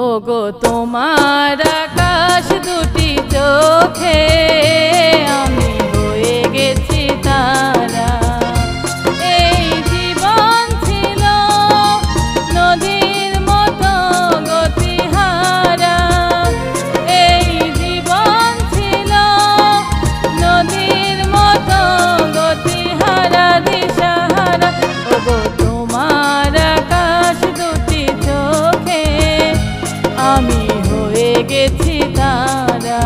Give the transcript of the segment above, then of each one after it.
ওগো তোমার আকাশ দুটি চোখে আমি হয়ে গেছি তারা। এই জীবন ছিল নদীর মতো গতিহারা, এই জীবন ছিল নদীর মতো গতিহারা দিশাহারা। ওগো তোমার আকাশ দুটি চোখে আমি হয়ে গেছি তারা।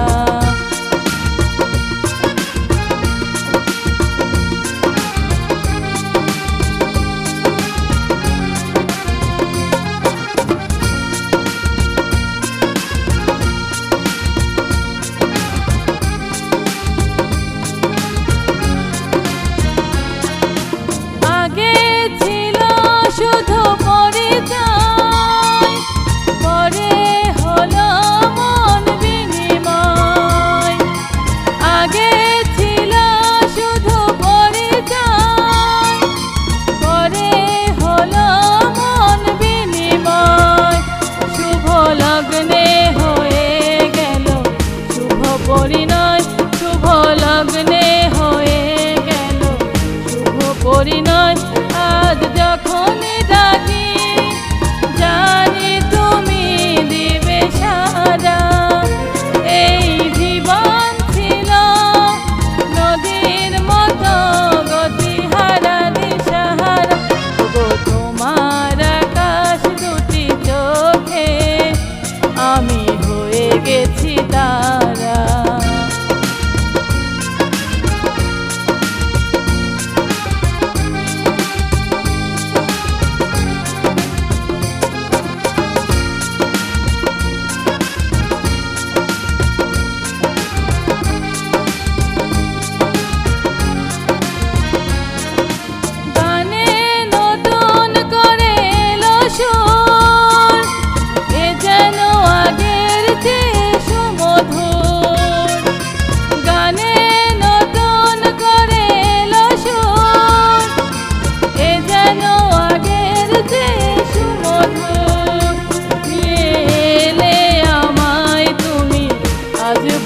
আগে ছিল শুধু পরিচয়, পরে হলো মন বিনিময়। আগে ছিল শুধু পরিচয়, পরে হলো মন বিনিময়। শুভ লগ্নে হয়ে গেল শুভ পরিণয়, শুভ লগ্নে হয়ে গেল শুভ পরিণয়। আজ যখনই ডাকি জানি তুমি দিবে সাড়া। এই জীবন ছিল নদীর মতো গতিহারা দিশাহারা। ওগো তোমার আকাশ দুটি চোখে আমি হয়ে গেছি তারা।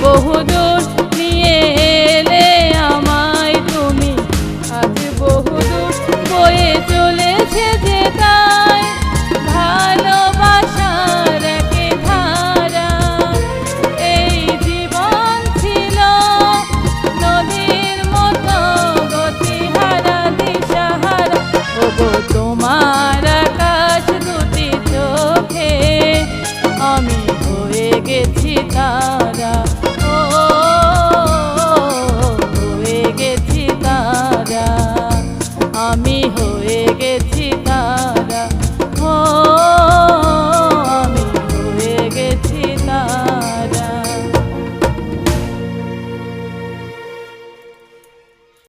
বহুদূর নিয়ে এলে আমায় তুমি, আজ বহুদূর বয়ে চলেছে যে তাই ভালোবাসার একে ধারা। এই জীবন ছিল নদীর মতো গতিহারা দিশাহারা। ওগো তোমার আকাশ দুটি চোখে আমি হয়ে গেছি তারা।